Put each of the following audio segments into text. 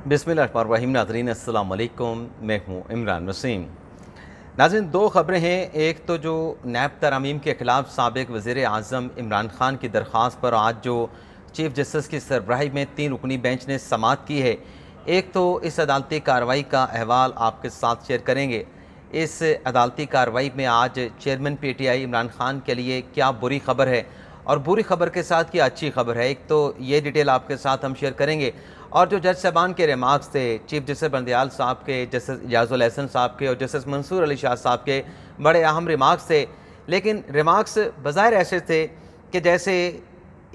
बिस्मिल्लाहिर्रहमानिर्रहीम। नाज़रीन अस्सलाम वालेकुम, मैं हूँ इमरान वसीम। नाज़रीन, दो ख़बरें हैं। एक तो जो नैब तरमीम के ख़िलाफ़ साबिक़ वज़ीर आज़म इमरान ख़ान की दरख्वास्त पर आज जो चीफ़ जस्टिस की सरबराही में 3 रुकनी बेंच ने समाअत की है, एक तो इस अदालती कार्रवाई का अहवाल आपके साथ शेयर करेंगे। इस अदालती कार्रवाई में आज चेयरमैन PTI इमरान ख़ान के लिए क्या बुरी खबर है और बुरी खबर के साथ क्या अच्छी खबर है, एक तो ये डिटेल आपके साथ हम शेयर करेंगे। और जो जज साहबान के रिमार्क्स थे, चीफ जस्टिस बंदयाल साहब के, जस्टिस इजाज़ुल एहसन साहब के और जस्टिस मंसूर अली शाह साहब के बड़े अहम रिमार्क्स थे। लेकिन रिमार्क्स बज़ाहिर ऐसे थे कि जैसे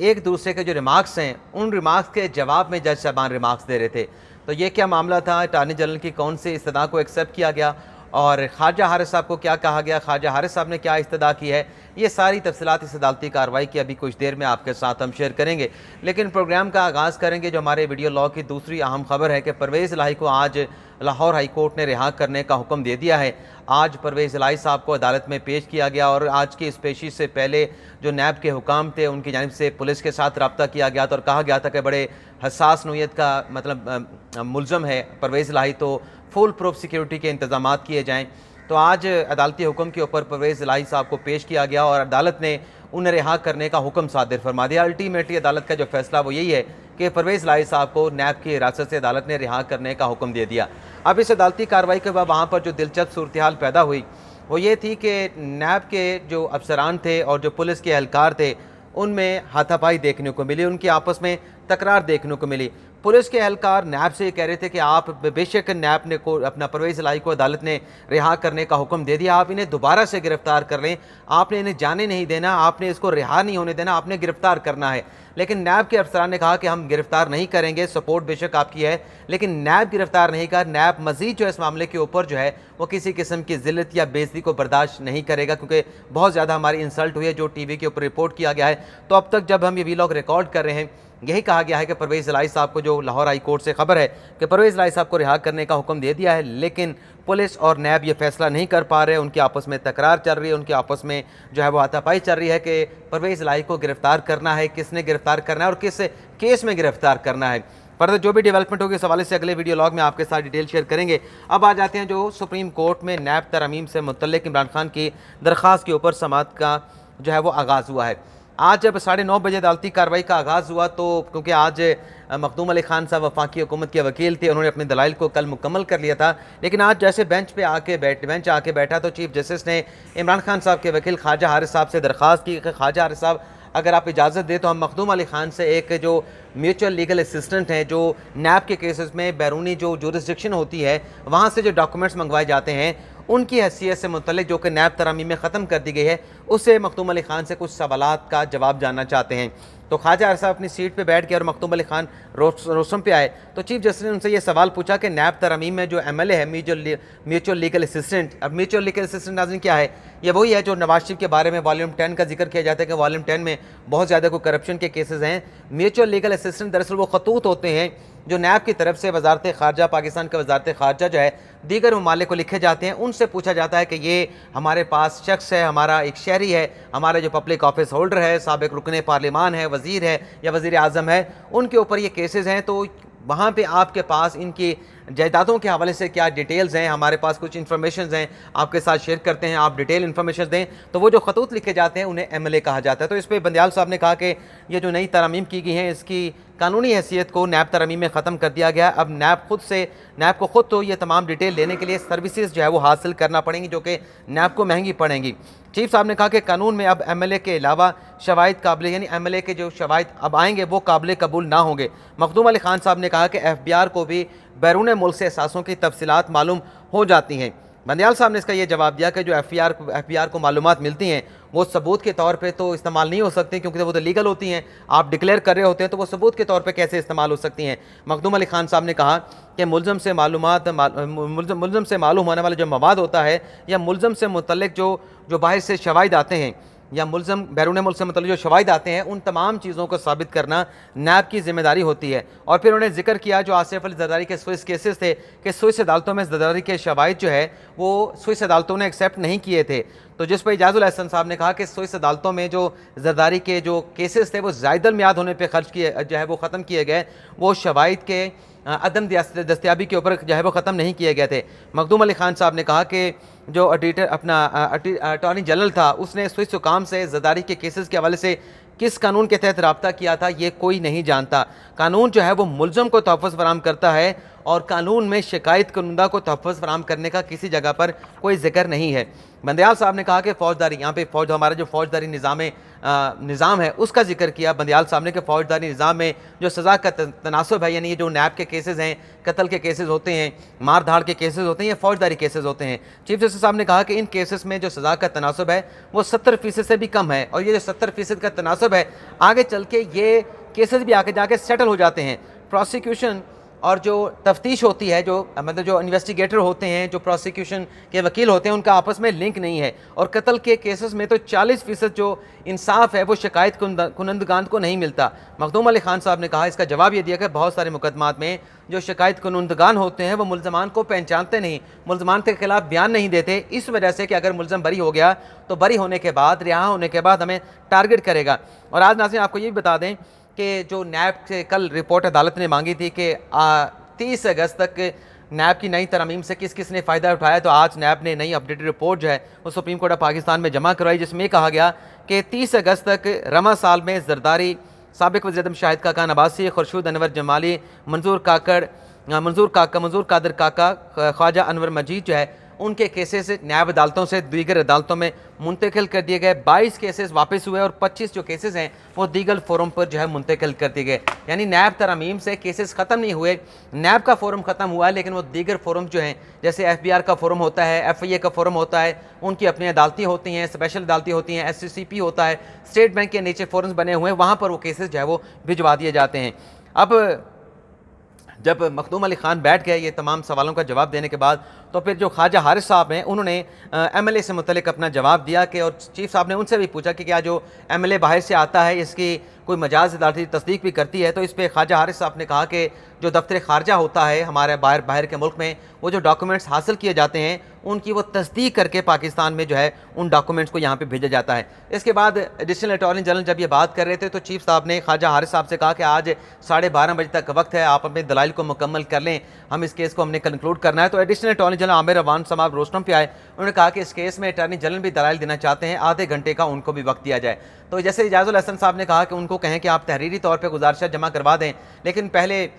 एक दूसरे के जो रिमार्क्स हैं, उन रिमार्क्स के जवाब में जज साहबान रिमार्क्स दे रहे थे। तो ये क्या मामला था? अटार्नी जनरल की कौन सी इस्तदा को एक्सेप्ट किया गया और ख्वाजा हारिस साहब को क्या कहा गया, ख्वाजा हारिस साहब ने क्या इस्तदा की है, ये सारी तफसीलात इस अदालती कार्रवाई की अभी कुछ देर में आपके साथ हम शेयर करेंगे। लेकिन प्रोग्राम का आगाज़ करेंगे जो हमारे वीडियो लॉ की दूसरी अहम खबर है कि परवेज़ इलाही को आज लाहौर हाई कोर्ट ने रिहा करने का हुक्म दे दिया है। आज परवेज़ इलाही साहब को अदालत में पेश किया गया और आज की इस पेशी से पहले जो नैब के हुकाम थे, उनकी जानिब से पुलिस के साथ रब्ता किया गया था और कहा गया था कि बड़े हसास नोयत का मतलब मुलज़म है परवेज़ इलाही, तो फुल प्रूफ सिक्योरिटी के इंतजाम किए जाएँ। तो आज अदालती हुक्म के ऊपर परवेज़ इलाही साहब को पेश किया गया और अदालत ने उन्हें रिहा करने का हुक्म सादिर फरमा दिया। अल्टीमेटली अदालत का जो फैसला वो यही है कि परवेज़ इलाही साहब को नैब की हिरासत से अदालत ने रिहा करने का हुक्म दे दिया। अब इस अदालती कार्रवाई के बाद वहाँ पर जो दिलचस्प सूरत हाल पैदा हुई वो ये थी कि नैब के जो अफसरान थे और जो पुलिस के एहलकार थे, उनमें हाथापाई देखने को मिली, उनकी आपस में तकरार देखने को मिली। पुलिस के एहलकार नैब से कह रहे थे कि आप बेशक नैब ने को अपना परवेज़ इलाही को अदालत ने रिहा करने का हुक्म दे दिया, आप इन्हें दोबारा से गिरफ्तार कर लें, आपने इन्हें जाने नहीं देना, आपने इसको रिहा नहीं होने देना, आपने गिरफ्तार करना है। लेकिन नैब के अफसरान ने कहा कि हम गिरफ्तार नहीं करेंगे, सपोर्ट बेशक आपकी है, लेकिन नैब गिरफ्तार नहीं कर, नैब मजीद जो इस मामले के ऊपर जो है वो किसी किस्म की ज़िल्लत या बेइज्जती को बर्दाश्त नहीं करेगा, क्योंकि बहुत ज़्यादा हमारी इंसल्ट हुई है जो TV के ऊपर रिपोर्ट किया गया है। तो अब तक जब हम ये वीलॉग रिकॉर्ड कर रहे हैं, यही कहा गया है कि परवेज़ इलाही साहब को, जो लाहौर हाई कोर्ट से खबर है कि परवेज़ इलाही साहब को रिहा करने का हुक्म दे दिया है, लेकिन पुलिस और नैब ये फैसला नहीं कर पा रहे, उनकी आपस में तकरार चल रही है, उनकी आपस में जो है वो हाथापाई चल रही है कि परवेज़ इलाही को गिरफ्तार करना है, किसने गिरफ्तार करना है और किस केस में गिरफ्तार करना है। फर्दर जो भी डेवलपमेंट होगी इस हवाले से अगले वीडियो लॉग में आपके साथ डिटेल शेयर करेंगे। अब आ जाते हैं जो सुप्रीम कोर्ट में नैब तरमीम से मुतल्लिक इमरान खान की दरख्वास्त के ऊपर समाअत का जो है वो आगाज़ हुआ है। आज जब 9:30 बजे अदालती कार्रवाई का आगाज़ हुआ, तो क्योंकि आज मखदूम अली खान साहब वफाकी हुकूमत के वकील थे, उन्होंने अपने दलाइल को कल मुकम्मल कर लिया था, लेकिन आज जैसे बेंच आके बैठा तो चीफ जस्टिस ने इमरान खान साहब के वकील ख्वाजा हारिस साहब से दरख्वास्त की कि ख्वाजा हारिस साहब, अगर आप इजाज़त दें तो हम मखदूम अली खान से एक जो म्यूचुअल लीगल असिस्टेंट हैं, जो नैब के केसेस में बैरूनी जो जुरिस्डिक्शन होती है वहाँ से जो डॉक्यूमेंट्स मंगवाए जाते हैं, उनकी हैसियत से मुतल्लिक जो कि नैब तरामीम में ख़त्म कर दी गई है, उससे मखदूम अली खान से कुछ सवालात का जवाब जानना चाहते हैं। तो ख्वाजा हारिस साहब अपनी सीट पे बैठ गए और मखदूम अली खान रोस्टम पे आए, तो चीफ जस्टिस ने उनसे ये सवाल पूछा कि नैब तरामीम में जो MLA है, म्यूचुअल लीगल असिस्टेंट, अब म्यूचुअल लीगल असिस्टेंट नाज़रीन क्या है? ये वही है जो नवाज शरीफ के बारे में वॉल्यूम 10 का जिक्र किया जाता है कि वॉल्यूम 10 में बहुत ज़्यादा कोई करप्शन के केसेस हैं। म्यूचुअल लीगल असिस्टेंट दरअसल वो खतूत होते हैं जो नैब की तरफ से वजारत ख़ारजा, पाकिस्तान का वजारत ख़ारजा जो है, दीगर ममालिक को लिखे जाते हैं, उनसे पूछा जाता है कि ये हमारे पास शख्स है, हमारा एक शहरी है, हमारा जो पब्लिक ऑफिस होल्डर है, साबिक रुकने पार्लिमान है, वज़ीर है या वज़ीर आज़म है, उनके ऊपर ये केसेस हैं, तो वहाँ पे आपके पास इनकी जायदादों के हवाले से क्या डिटेल्स हैं, हमारे पास कुछ इन्फॉर्मेशन हैं, आपके साथ शेयर करते हैं, आप डिटेल इन्फॉर्मेशन दें। तो वो जो खतूत लिखे जाते हैं उन्हें MLA कहा जाता है। तो इस पर बंदयाल साहब ने कहा कि ये जो नई तरमीम की गई हैं, इसकी कानूनी हैसियत को नैब तरमीम में ख़त्म कर दिया गया। अब नैब को खुद तो ये तमाम डिटेल लेने के लिए सर्विसेज जो है वो हासिल करना पड़ेंगी, जो कि नैब को महंगी पड़ेंगी। चीफ साहब ने कहा कि कानून में अब MLA के अलावा शवाहिद काबिल, यानी MLA के जो शवाहिद अब आएंगे वो काबिल कबूल ना होंगे। मखदूम अली खान साहब ने कहा कि FBR को भी बैरून मुल्क से एहसासों की तफसीलात मालूम हो जाती हैं। बंदयाल साहब ने इसका ये जवाब दिया कि जो FBR को मालूमात मिलती हैं वो सबूत के तौर पे तो इस्तेमाल नहीं हो सकती, क्योंकि वो तो लीगल होती हैं, आप डिक्लेयर कर रहे होते हैं, तो वो सबूत के तौर पे कैसे इस्तेमाल हो सकती हैं। मखदूम अली खान साहब ने कहा कि मुल्ज़म से मालूम होने वाला जो मवाद होता है या मुल्ज़म से मुतल्लिक जो बाहर से शवाहिद आते हैं या मुल्ज़म बैरून मुल्क से मतलब जो शवाहिद आते हैं, उन तमाम चीज़ों को साबित करना नैब की जिम्मेदारी होती है। और फिर उन्होंने जिक्र किया जो आसिफ अली जरदारी के स्विस केसेस थे कि स्विस अदालतों में जरदारी के शवाहिद जो है वो स्विस अदालतों ने एक्सेप्ट नहीं किए थे, तो जिस पर इजाज़ुल एहसन साहब ने कहा कि स्विस अदालतों में जो जरदारी के जो केसेस थे वो ज़ायदल मियाद होने पर खर्च किए जो है वो ख़त्म किए गए, वो शवाहिद के अदम दस्तयाबी के ऊपर जो है वो ख़त्म नहीं किए गए थे। मखदूम अली खान साहब ने कहा कि जो ऑडिटर अपना अटॉर्नी जनरल था उसने स्विस हुकाम से ज़रदारी के केसेस के हवाले से किस कानून के तहत रब्ता किया था ये कोई नहीं जानता। कानून जो है वो मुलज़म को तहफ़्फ़ुज़ फराहम करता है और कानून में शिकायत कुनंदा को तहफ़्फ़ुज़ फराहम करने का किसी जगह पर कोई जिक्र नहीं है। बंदयाल साहब ने कहा कि फ़ौजदारी, यहाँ पे फ़ौज हमारा जो फ़ौजदारी निज़ाम है उसका जिक्र किया बंदयाल साहब ने कि फ़ौजदारी निज़ाम में जो सज़ा का तनासब है, यानी ये जो नैब के केसेस हैं, कत्ल के केसेस होते हैं, मार धाड़ के केसेस होते हैं, ये फ़ौजदारी केसेस होते हैं। चीफ जस्टिस साहब ने कहा कि इन केसेस में जो सज़ा का तनासब है वो 70% से भी कम है और ये जो 70% का तनासब है आगे चल के ये केसेस भी आगे जाके सेटल हो जाते हैं। प्रोसिक्यूशन और जो तफ्तीश होती है, जो मतलब जो इन्वेस्टिगेटर होते हैं, जो प्रोसिक्यूशन के वकील होते हैं, उनका आपस में लिंक नहीं है और कत्ल के केसेस में तो 40% जो इंसाफ है वो शिकायत कुनंदगान को नहीं मिलता। मखदूम अली खान साहब ने कहा, इसका जवाब ये दिया कि बहुत सारे मुकदमात में जो शिकायत कुनंदगान होते हैं वो मुल्ज़मान को पहचानते नहीं, मुल्ज़मान के खिलाफ बयान नहीं देते, इस वजह से कि अगर मुल्ज़म बरी हो गया तो बरी होने के बाद, रिहा होने के बाद हमें टारगेट करेगा। और आज नाज़रीन आपको ये भी बता दें कि जो नैब से कल रिपोर्ट अदालत ने मांगी थी कि 30 अगस्त तक नैब की नई तरमीम से किस किस ने फ़ायदा उठाया, तो आज नैब ने नई अपडेटेड रिपोर्ट जो है वो सुप्रीम कोर्ट ऑफ पाकिस्तान में जमा करवाई, जिसमें कहा गया कि 30 अगस्त तक रमा साल में जरदारी, साबिक वज़ीर-ए-आज़म शाहिद काका नवासी, खुर्शीद अनवर जमाली, मंजूर कादर काका, ख्वाजा अनवर मजीद जो है उनके केसेस न्याय अदालतों से दीगर अदालतों में मुंतकिल कर दिए गए। 22 केसेस वापस हुए और 25 जो केसेस हैं वो दीगर फोरम पर जो है मुंतकिल कर दिए गए। यानी नैब तरमीम से केसेस ख़त्म नहीं हुए, नैब का फोरम ख़त्म हुआ है, लेकिन वो दीगर फोरम जो हैं, जैसे FBR का फोरम होता है, FIA का फोरम होता है, उनकी अपनी अदालतें होती हैं, स्पेशल अदालतें होती हैं, SCCP होता है, स्टेट बैंक के नीचे फोरम्स बने हुए हैं, वहाँ पर वो केसेस जो है वो भिजवा दिए जाते हैं। अब जब मखदूम अली खान बैठ गए ये तमाम सवालों का जवाब देने के बाद, तो फिर जो ख्वाजा हारिस साहब हैं उन्होंने MLA से मुतल्लिक अपना जवाब दिया कि, और चीफ साहब ने उनसे भी पूछा कि क्या जो MLA बाहर से आता है इसकी कोई मजाज अदालती तस्दीक भी करती है। तो इस पर ख्वाजा हारिस साहब ने कहा कि जो दफ्तर खारजा होता है हमारे बाहर के मुल्क में, वो जो डॉक्यूमेंट्स हासिल किए जाते हैं उनकी वो तस्दीक करके पाकिस्तान में जो है उन डॉक्यूमेंट्स को यहाँ पे भेजा जाता है। इसके बाद एडिशनल अटॉर्नी जनरल जब ये बात कर रहे थे तो चीफ साहब ने ख्वाजा हारिस साहब से कहा कि आज 12:30 बजे तक वक्त है, आप अपने दलाइल को मुकम्मल कर लें, हम इस केस को हमने कंक्लूड करना है। तो additional attorney general Amir Awan साहब रोस्टम पे आए, उन्होंने कहा कि इस केस में अटॉर्नी जनरल भी दलाइल देना चाहते हैं, आधे घंटे का उनको भी वक्त दिया जाए। तो जैसे इजाज़ुल हसन साहब ने कहा कि उनको कहें कि आप तहरीरी तौर पर गुजारिश जमा करवा दें, लेकिन पहले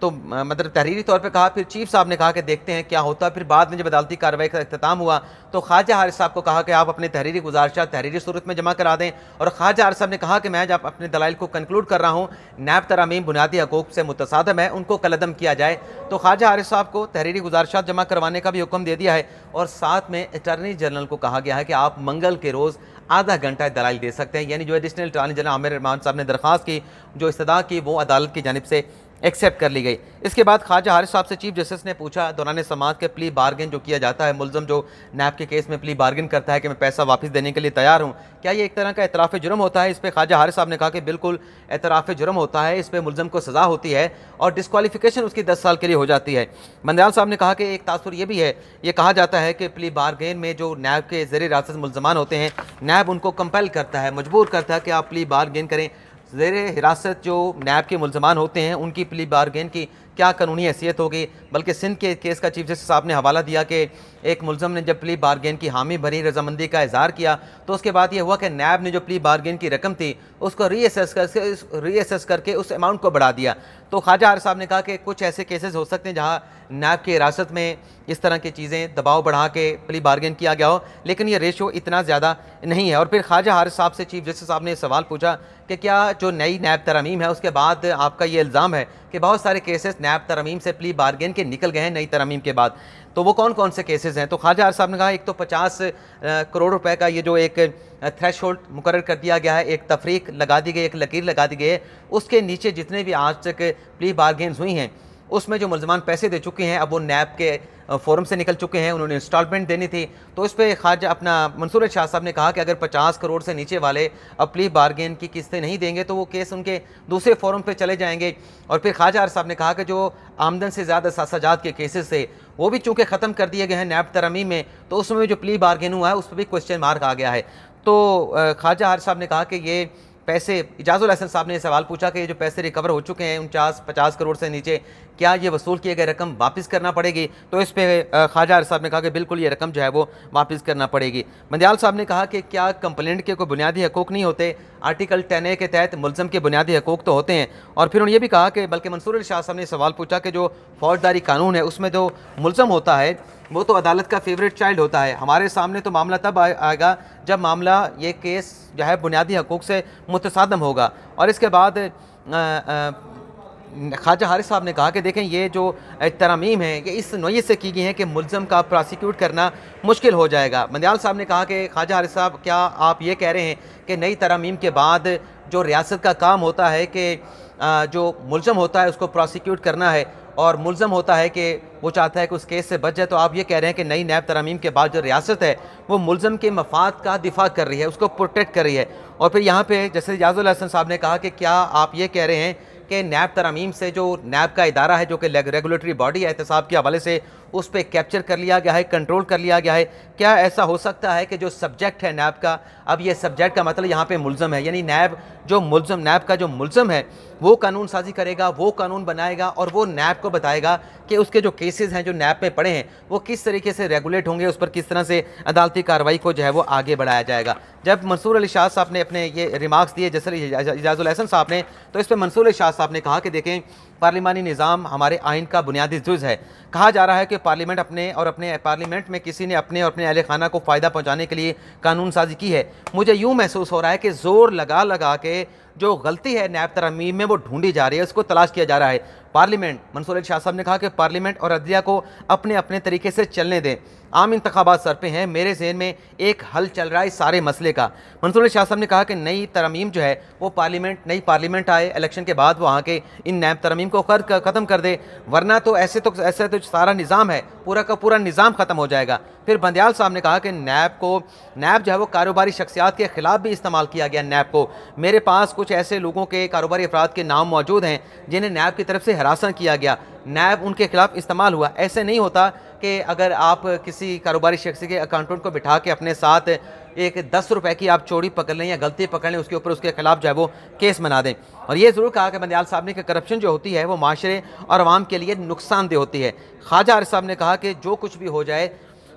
तो मतलब तहरीरी तौर पे कहा, फिर चीफ साहब ने कहा कि देखते हैं क्या होता है। फिर बाद में जब अदालती कार्रवाई का अख्ताम हुआ तो ख्वाजा हारिस साहब को कहा कि आप अपने तहरीरी गुजारिश तहरीरी सूरत में जमा करा दें, और ख्वाजा हारिस साहब ने कहा कि मैं जब अपने दलाइल को कंक्लूड कर रहा हूँ, नैब तरामीम बुनियादी हकूक़ से मुतसादम है, उनको कलअदम किया जाए। तो ख्वाजा हारिस साहब को तहरीरी गुजारिश जमा करवाने का भी हुक्म दे दिया है, और साथ में अटॉर्नी जनरल को कहा गया है कि आप मंगल के रोज़ आधा घंटा दलाइल दे सकते हैं। यानी जो एडिशनल अटॉर्नी जनरल आमिर अमान साहब ने दरख्वास्त की, जो इस्तदा की, वो अदालत की जानिब से एक्सेप्ट कर ली गई। इसके बाद ख्वाजा हारिस साहब से चीफ जस्टिस ने पूछा, दौरान समात के प्ली बार्गेन जो किया जाता है, मुलज़म जो नैब के केस में प्ली बार्गेन करता है कि मैं पैसा वापस देने के लिए तैयार हूँ, क्या ये एक तरह का एतराफ़ जुर्म होता है? इस पर ख्वाजा हारिस साहब ने कहा कि बिल्कुल एतराफ़ जुर्म होता है, इस पर मुलज़म को सज़ा होती है और डिस्क्वालिफिकेशन उसकी 10 साल के लिए हो जाती है। बंदयाल साहब ने कहा कि एक तासुर ये भी है, ये कहा जाता है कि प्ली बार्गेन में जो नैब के ज़ेर हिरासत मुलज़मान होते हैं, नैब उनको कंपेल करता है, मजबूर करता है कि आप प्ली बार्गेन करें। ज़ेर हिरासत जो नैब के मुल्ज़मान होते हैं उनकी प्ली बार्गेन की क्या कानूनी हैसियत होगी? बल्कि सिंध के केस का चीफ जस्टिस साहब ने हवाला दिया कि एक मुल्ज़म ने जब प्ली बार्गेन की हामी भरी रजामंदी का इज़हार किया तो उसके बाद ये हुआ कि नैब ने जो प्ली बार्गेन की रकम थी उसको रीअसेस करके उस अमाउंट को बढ़ा दिया। तो ख्वाजा हारिस साहब ने कहा कि कुछ ऐसे केसेस हो सकते हैं जहाँ नैब की हिरासत में इस तरह की चीज़ें दबाव बढ़ा के प्ली बार्गेन किया गया हो, लेकिन ये रेशो इतना ज़्यादा नहीं है। और फिर ख्वाजा हारिस साहब से चीफ जस्टिस साहब ने सवाल पूछा कि क्या जो नई नैब तरमीम है उसके बाद आपका ये इल्ज़ाम है कि बहुत सारे केसेस नैब तरमीम से प्ली बार्गेन के निकल गए हैं नई तरमीम के बाद, तो वो कौन कौन से केसेस हैं? तो ख्वाजा हारिस साहब ने कहा, एक तो 50 करोड़ रुपए का ये जो एक थ्रेश होल्ड मुकर्रर कर दिया गया है, एक तफरीक लगा दी गई, एक लकीर लगा दी गई है, उसके नीचे जितने भी आज तक प्ली बार्गेन्स हुई हैं उसमें जो मुल्ज़मान पैसे दे चुके हैं अब वो नैब के फोरम से निकल चुके हैं, उन्होंने इंस्टॉलमेंट देनी थी। तो इस पर ख्वाजा अपना मंसूर शाह साहब ने कहा कि अगर 50 करोड़ से नीचे वाले अब प्ली बार्गेन की किस्तें नहीं देंगे तो वो केस उनके दूसरे फोरम पे चले जाएंगे। और फिर ख्वाजा हारिस साहब ने कहा कि जो आमदन से ज़्यादा सासाजात के केसेस थे वो भी चूँकि ख़त्म कर दिए गए हैं नैब तरमीम में, तो उसमें जो प्ली बार्गेन हुआ है उस पर भी क्वेश्चन मार्क आ गया है। तो ख्वाजा हारिस साहब ने कहा कि ये पैसे, इजाज़ुल हसन साहब ने सवाल पूछा कि ये जो पैसे रिकवर हो चुके हैं 49-50 करोड़ से नीचे, क्या ये वसूल किए गए रकम वापस करना पड़ेगी? तो इस पर ख्वाजा आरिफ साहब ने कहा कि बिल्कुल ये रकम जो है वो वापस करना पड़ेगी। बंदियाल साहब ने कहा कि क्या कंप्लेंट के कोई बुनियादी हकूक़ नहीं होते? आर्टिकल 10A के तहत मुलज़म के बुनियादी हकूक़ तो होते हैं। और फिर उन्होंने ये भी कहा कि बल्कि मंसूर अली शाह साहब ने सवाल पूछा कि जो फौजदारी कानून है उसमें जो मुलज़म होता है वो तो अदालत का फेवरेट चाइल्ड होता है, हमारे सामने तो मामला तब आएगा जब मामला ये केस जो है बुनियादी हकूक़ से मुतसादम होगा। और इसके बाद ख्वाजा हारिस साहब ने कहा कि देखें ये जो तरमीम है ये इस नोयत से की गई हैं कि मुलज़म का प्रोसिक्यूट करना मुश्किल हो जाएगा। बंदियाल साहब ने कहा कि ख्वाजा हारिस साहब क्या आप ये कह रहे हैं कि नई तरमीम के बाद जो रियासत का काम होता है कि जो मुलज़म होता है उसको प्रोसिक्यूट करना है और मुलज़म होता है कि वो चाहता है कि उस केस से बच जाए, तो आप ये कह रहे हैं कि नई नैब तरमीम के बाद जो रियासत है वो मुलज़म के मफाद का दिफा कर रही है, उसको प्रोटेक्ट कर रही है। और फिर यहाँ पे जैसे इजाज़ुल हसन साहब ने कहा कि क्या आप ये कह रहे हैं कि नैब तरमीम से जो नैब का इदारा है जो कि रेगुलेटरी बॉडी है एहतसाब के हवाले से उस पर कैप्चर कर लिया गया है, कंट्रोल कर लिया गया है? क्या ऐसा हो सकता है कि जो सब्जेक्ट है नैब का, अब ये सब्जेक्ट का मतलब यहाँ पे मुलज़म है, यानी नैब का जो मुलज़म है वो कानून साजी करेगा, वो कानून बनाएगा और वो नैब को बताएगा कि उसके जो केसेस हैं जो नैब में पड़े हैं वो किस तरीके से रेगुलेट होंगे, उस पर किस तरह से अदालती कार्रवाई को जो है वो आगे बढ़ाया जाएगा। जब मंसूर अली शाह साहब ने अपने ये रिमार्क्स दिए जैसे इजाज़ुल हसन साहब ने, तो इस पर मंसूर अली शाह साहब ने कहा कि देखें पार्लिमानी निज़ाम हमारे आइन का बुनियादी जुज़ है। कहा जा रहा है कि पार्लियामेंट में किसी ने अपने और अपने अहल खाना को फ़ायदा पहुँचाने के लिए कानून साजी की है। मुझे यूँ महसूस हो रहा है कि ज़ोर लगा लगा के जो गलती है नैब तरमीम में वो ढूंढी जा रही है, उसको तलाश किया जा रहा है। पार्लियामेंट, मंसूर अली शाह साहब ने कहा कि पार्लियामेंट और अदलिया को अपने अपने तरीके से चलने दें। आम इंतखाबात सर पे हैं, मेरे जहन में एक हल चल रहा है सारे मसले का। मंसूर अली शाह साहब ने कहा कि नई तरमीम जो है वो नई पार्लियामेंट आए इलेक्शन के बाद, वहाँ के इन नैब तरमीम को ख़त्म कर दे, वरना तो ऐसे तो सारा निज़ाम है पूरा का पूरा निज़ाम ख़त्म हो जाएगा। फिर बंदियाल साहब ने कहा कि नैब जो है वो कारोबारी शख्सियात के ख़िलाफ़ भी इस्तेमाल किया गया नैब को। मेरे पास कुछ ऐसे लोगों के कारोबारी अफराद के नाम मौजूद हैं जिन्हें नैब की तरफ से हरासा किया गया, नैब उनके खिलाफ इस्तेमाल हुआ। ऐसे नहीं होता कि अगर आप किसी कारोबारी शख्स के अकाउंटेंट को बिठा के अपने साथ एक 10 रुपए की आप चोरी पकड़ लें या गलती पकड़ लें, उसके ऊपर उसके खिलाफ जो है वो केस बना दें। और ये ज़रूर कहा कि बंदियाल साहब ने कि करप्शन जो होती है वो माशरे और आवाम के लिए नुकसानदेह होती है। ख्वाजा आरिफ साहब ने कहा कि जो कुछ भी हो जाए,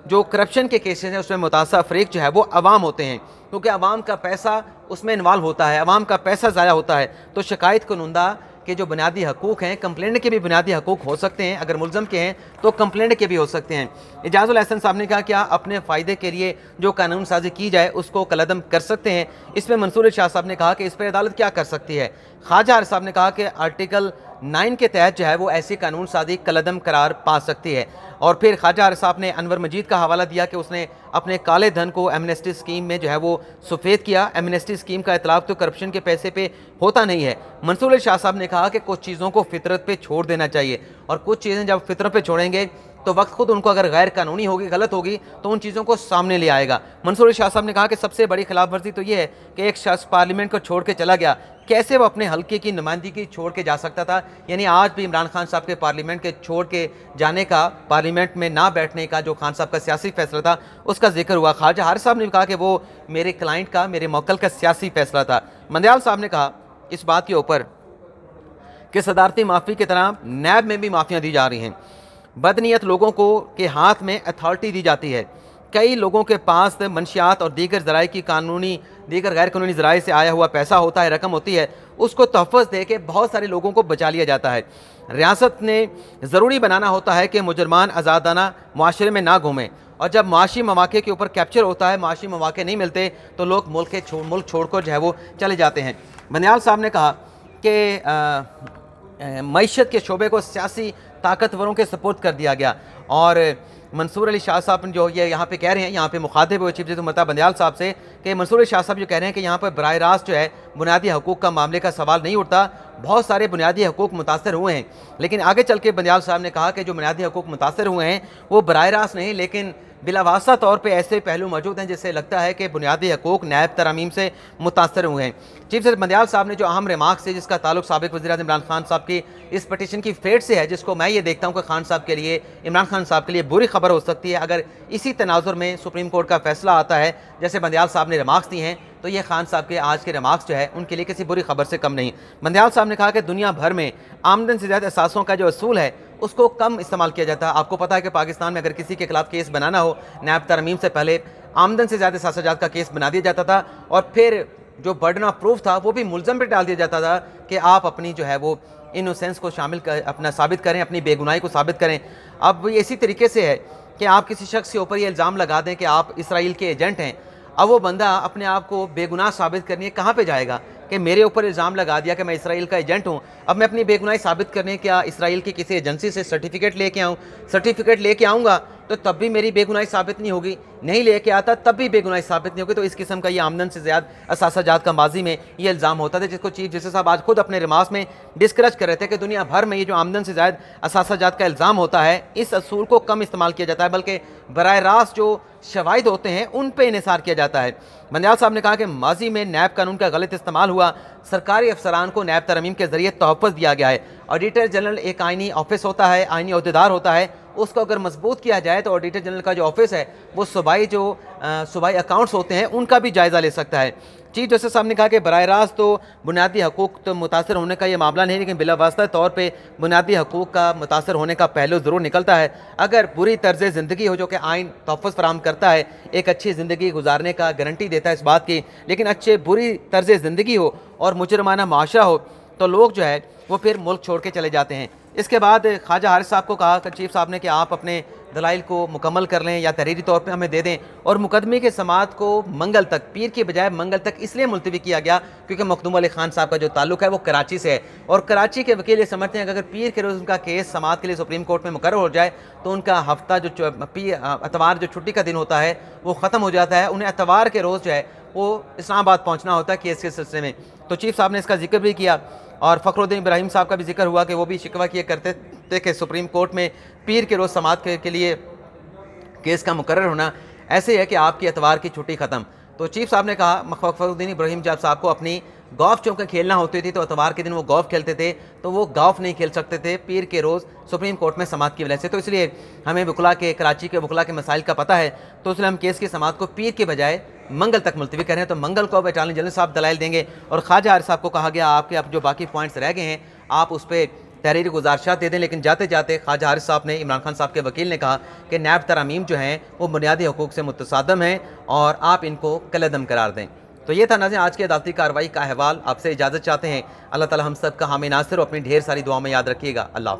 जो करप्शन के केसेस हैं उसमें मुतासर अफरीक जो है वो अवाम होते हैं, क्योंकि अवाम का पैसा उसमें इन्वॉल्व होता है, अवाम का पैसा ज़ाया होता है। तो शिकायत कुनुंदा के जो बुनियादी हकूक़ हैं, कंप्लेंट के भी बुनियादी हकूक़ हो सकते हैं, अगर मुलज़म के हैं तो कंप्लेंट के भी हो सकते हैं। इजाज़ुल हसन साहब ने कहा क्या अपने फ़ायदे के लिए जो कानून साजी की जाए उसको कलअदम कर सकते हैं? इस पर मंसूर शाह साहब ने कहा कि इस पर अदालत क्या कर सकती है? ख्वाजा आरिफ साहब ने कहा कि आर्टिकल 9 के तहत जो है वो ऐसी कानून साजी कलअदम करार पा सकती है। और फिर ख्वाजा आरिफ साहब ने अनवर मजीद का हवाला दिया कि उसने अपने काले धन को एमनेस्टी स्कीम में जो है वो सफ़ेद किया। एमनेस्टी स्कीम का इतलाक़ तो करप्शन के पैसे पे होता नहीं है। मंसूर शाह साहब ने कहा कि कुछ चीज़ों को फितरत पे छोड़ देना चाहिए, और कुछ चीज़ें जब फितरत पे छोड़ेंगे तो वक्त खुद उनको अगर गैर कानूनी होगी, गलत होगी, तो उन चीज़ों को सामने ले आएगा। मंसूर शाह साहब ने कहा कि सबसे बड़ी खिलाफ वर्जी तो ये है कि एक शख्स पार्लियामेंट को छोड़ के चला गया, कैसे वो अपने हल्के की नुमाइंदगी छोड़ के जा सकता था? यानी आज भी इमरान खान साहब के पार्लियामेंट के छोड़ के जाने का, पार्लियामेंट में ना बैठने का जो खान साहब का सियासी फैसला था उसका जिक्र हुआ। ख्वाजा हारिस साहब ने कहा कि वो मेरे क्लाइंट का, मेरे मौक्कल का सियासी फैसला था। बंदियाल साहब ने कहा इस बात के ऊपर कि सदारती माफ़ी की तरह नैब में भी माफ़ियाँ दी जा रही हैं, बदनीयत लोगों को के हाथ में अथॉरिटी दी जाती है, कई लोगों के पास मंशियात और दीगर ज़राए की दीगर गैर कानूनी ज़राए से आया हुआ पैसा होता है, रकम होती है, उसको तहफ़्फ़ुज़ दे के बहुत सारे लोगों को बचा लिया जाता है। रियासत ने ज़रूरी बनाना होता है कि मुजरमान आज़ादाना मुआशरे में ना घूमें, और जब माशी मौक़े के ऊपर कैप्चर होता है, माशी मौक़े नहीं मिलते तो लोग मुल्क छोड़ कर जो है वो चले जाते हैं। बंदियाल साहब ने कहा कि मईशत के शोबे को सियासी ताकतवरों के सपोर्ट कर दिया गया। और मंसूर अली शाह साहब जो ये यहाँ पे कह रहे हैं, यहाँ पे मुखातिब हुए चीफ जस्टिस ममता बंदियाल साहब से कि मंसूर अली शाह साहब जो कह रहे हैं कि यहाँ पर बराह रास्त जो है बुनियादी हकूक़ का मामले का सवाल नहीं उठता, बहुत सारे बुनियादी हकूक़ मुतासर हुए हैं। लेकिन आगे चल के बंदियाल साहब ने कहा कि जो बुनियादी हकूक़ मुतासर हुए हैं वो बराह रास्त नहीं, लेकिन बिलावास्ता तौर पे ऐसे पहलू मौजूद हैं जिससे लगता है कि बुनियादी हकूक़ नैब तरमीम से मुतासर हुए हैं। चीफ जस्टिस बंदियाल साहब ने जो अहम रिमार्क्स है जिसका ताल्लुक साबिक़ वज़ीर-ए-आज़म इमरान खान साहब की इस पटिशन की फेट से है, जिसको मैं ये देखता हूँ कि खान साहब के लिए, इमरान खान साहब के लिए बुरी खबर हो सकती है अगर इसी तनाजुर में सुप्रीम कोर्ट का फैसला आता है। जैसे बंदियाल साहब ने रिमार्क्स दिए हैं तो ये खान साहब के आज के रिमार्क्स जो है उनके लिए किसी बुरी खबर से कम नहीं। मंदियाल साहब ने कहा कि दुनिया भर में आमदन से ज़्यादा असासों का जो असूल है उसको कम इस्तेमाल किया जाता है। आपको पता है कि पाकिस्तान में अगर किसी के खिलाफ केस बनाना हो, नैब तरमीम से पहले आमदन से ज़्यादा असासाजात का केस बना दिया जाता था और फिर जो बर्डन ऑफ प्रूफ था वो भी मुलजम पर डाल दिया जाता था कि आप अपनी जो है वो इनोसेंस को शामिल कर अपना साबित करें, अपनी बेगुनाही को साबित करें। अब ये इसी तरीके से है कि आप किसी शख्स के ऊपर ये इल्ज़ाम लगा दें कि आप इसराइल के एजेंट हैं, अब वो बंदा अपने आप को बेगुनाह साबित करने कहाँ पे जाएगा कि मेरे ऊपर इल्ज़ाम लगा दिया कि मैं इसराइल का एजेंट हूँ, अब मैं अपनी बेगुनाही साबित करने क्या इसराइल की किसी एजेंसी से सर्टिफिकेट लेके आऊँ? सर्टिफिकेट लेके आऊँगा तो तब भी मेरी बेगुनाही साबित नहीं होगी, नहीं लेके आता तब भी बेगुनाही साबित नहीं होगी। तो इस किस्म का ये आमदन से ज़्यादा असासाजात का माजी में ये इल्ज़ाम होता था, जिसको चीफ जस्टिस साहब आज खुद अपने रिमार्क्स में डिस्करेज कर रहे थे कि दुनिया भर में ये जो आमदन से ज़्यादा असासाजात का इल्ज़ाम होता है, इस असूल को कम इस्तेमाल किया जाता है, बल्कि बराह रास्त जो शवाहिद होते हैं उन पर इन्हिसार किया जाता है। मंदियाल साहब ने कहा कि माजी में नैब कानून का गलत इस्तेमाल हुआ, सरकारी अफसरान को नैब तरमीम के जरिए तोहफ़्फ़ुज़ दिया गया है। ऑडिटर जनरल एक आइनी ऑफिस होता है, आइनी अहदेदार होता है, उसको अगर मजबूत किया जाए तो ऑडिटर जनरल का जो ऑफिस है वो सूबाई अकाउंट्स होते हैं उनका भी जायज़ा ले सकता है। चीफ जस्टिस साहब ने कहा कि बराह रास्त तो बुनियादी हकूक़ तो मुतासर होने का ये मामला नहीं, लेकिन बिलावास्ता तौर पे बुनियादी हकूक़ का मुतासर होने का पहलू ज़रूर निकलता है। अगर बुरी तर्ज़ ज़िंदगी हो जो कि आइन तोहफ़्फ़ुज़ फराहम करता है, एक अच्छी ज़िंदगी गुजारने का गारंटी देता है इस बात की, लेकिन अच्छे बुरी तर्ज़ ज़िंदगी हो और मुजरमाना माशरा हो तो लोग जो है वो फिर मुल्क छोड़ के चले जाते हैं। इसके बाद ख्वाजा हारिस साहब को कहा चीफ साहब ने कि आप अपने दलाइल को मुकम्मल कर लें या तहरीरी तौर पे हमें दे दें, और मुकदमे के समाअत को मंगल तक, पीर के बजाय मंगल तक इसलिए मुलतवी किया गया क्योंकि मखदूम अली खान साहब का जो ताल्लुक है वो कराची से है, और कराची के वकील ये समझते हैं कि अगर पीर के रोज़ उनका केस समाअत के लिए सुप्रीम कोर्ट में मुकर्रर हो जाए तो उनका हफ्ता जो अतवार जो छुट्टी का दिन होता है वो ख़त्म हो जाता है, उन्हें अतवार के रोज़ जो है वो इस्लामाबाद पहुँचना होता है केस के सिलसिले में। तो चीफ साहब ने इसका जिक्र भी किया और फ़खरुद्दीन इब्राहिम साहब का भी जिक्र हुआ कि वो भी शिकवा किया करते थे कि सुप्रीम कोर्ट में पीर के रोज़ समाअत के लिए केस का मुकर्रर होना ऐसे है कि आपकी एतवार की छुट्टी ख़त्म। तो चीफ साहब ने कहा फ़खरुद्दीन इब्राहिम जब साहब को अपनी गोल्फ चौंका खेलना होती थी तो एतवार के दिन वो गोल्फ खेलते थे, तो वो गोल्फ नहीं खेल सकते थे पीर के रोज़ सुप्रीम कोर्ट में समाअत की वजह से। तो इसलिए हमें वकला के कराची के वकला के मसाइल का पता है, तो इसलिए हम केस की समाअत को पीर के बजाय मंगल तक मुलतवी करें। तो मंगल को अब अटॉर्नी जनरल साहब दलाइल देंगे और ख्वाजा हारिस साहब को कहा गया आपके अब जो बाकी पॉइंट्स रह गए हैं आप उस पर तहरीरी गुजारिशात दे दें। लेकिन जाते जाते ख्वाजा हारिस साहब ने, इमरान खान साहब के वकील ने कहा कि नैब तरामीम जो हैं वो बुनियादी हकूक़ से मुतसादम हैं और आप इनको कलअदम करार दें। तो ये था नाज़रीन आज की अदालती कार्रवाई का अहवाल। आपसे इजाज़त चाहते हैं। अल्लाह ताला हम सब का हामी नासिर और अपनी ढेर सारी दुआ में याद रखिएगा। अल्लाह।